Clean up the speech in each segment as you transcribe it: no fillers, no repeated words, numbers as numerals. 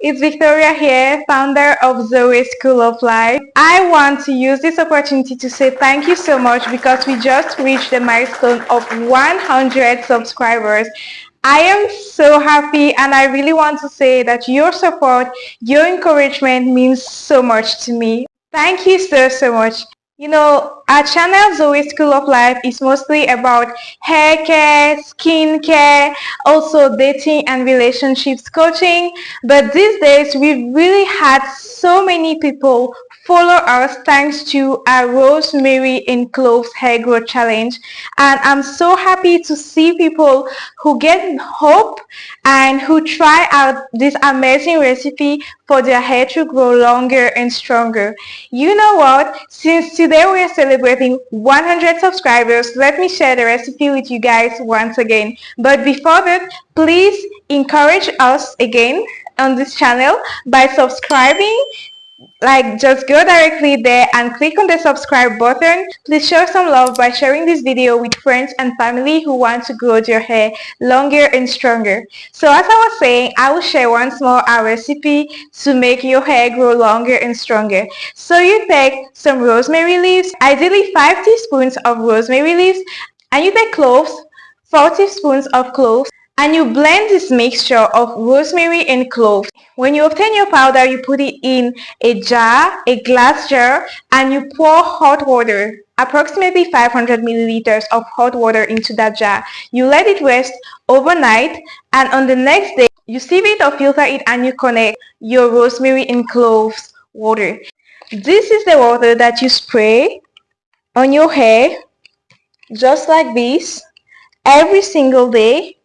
it's Victoria here, founder of Zoe School of Life. I want to use this opportunity to say thank you so much because we just reached the milestone of 100 subscribers. I am so happy and I really want to say that your support, your encouragement means so much to me. Thank you so much. Our channel Zoe School of Life is mostly about hair care, skin care, also dating and relationships coaching. But these days, we've really had so many people follow us thanks to our Rosemary in Cloves Hair Growth Challenge. And I'm so happy to see people who get hope and who try out this amazing recipe for their hair to grow longer and stronger. You know what? Since today we're celebrating 100 subscribers, let me share the recipe with you guys once again. But before that, please encourage us again on this channel by subscribing. Just go directly there and click on the subscribe button. Please show some love by sharing this video with friends and family who want to grow their hair longer and stronger. So as I was saying, I will share once more our recipe to make your hair grow longer and stronger. So you take some rosemary leaves, ideally 5 teaspoons of rosemary leaves, and you take cloves, 4 teaspoons of cloves, and you blend this mixture of rosemary and cloves. When you obtain your powder, you put it in a jar, a glass jar, and you pour hot water, approximately 500 milliliters of hot water into that jar. You let it rest overnight, and on the next day, you sieve it or filter it and you connect your rosemary and cloves water. This is the water that you spray on your hair, just like this, every single day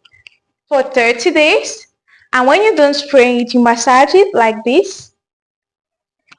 for 30 days. And when you're done spraying it, you massage it like this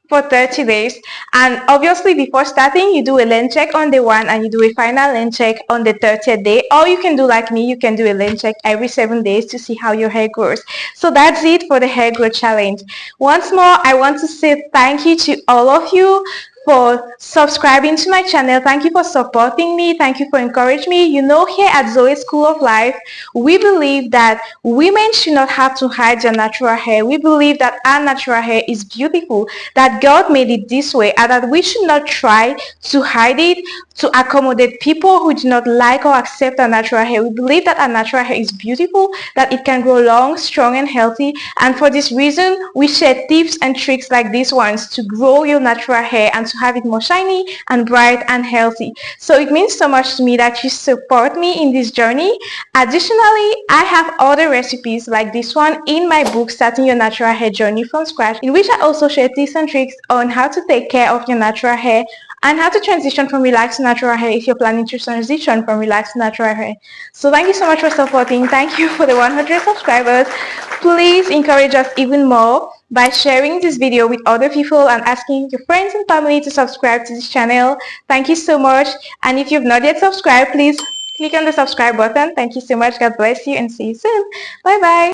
for 30 days. And obviously before starting, you do a length check on day 1 and you do a final length check on the 30th day. Or you can do like me, you can do a length check every 7 days to see how your hair grows. So that's it for the hair growth challenge. Once more, I want to say thank you to all of you for subscribing to my channel. Thank you for supporting me. Thank you for encouraging me. Here at Zoe School of Life, we believe that women should not have to hide their natural hair. We believe that our natural hair is beautiful, that God made it this way, and that we should not try to hide it to accommodate people who do not like or accept our natural hair. We believe that our natural hair is beautiful, that it can grow long, strong, and healthy. And for this reason, we share tips and tricks like these ones to grow your natural hair and to have it more shiny and bright and healthy. So it means so much to me that you support me in this journey. Additionally, I have other recipes like this one in my book, Starting Your Natural Hair Journey from Scratch, in which I also share tips and tricks on how to take care of your natural hair and how to transition from relaxed to natural hair if you're planning to transition from relaxed to natural hair. So thank you so much for supporting. Thank you for the 100 subscribers. Please encourage us even more by sharing this video with other people and asking your friends and family to subscribe to this channel. Thank you so much. And if you've not yet subscribed, please click on the subscribe button. Thank you so much. God bless you and see you soon. Bye bye.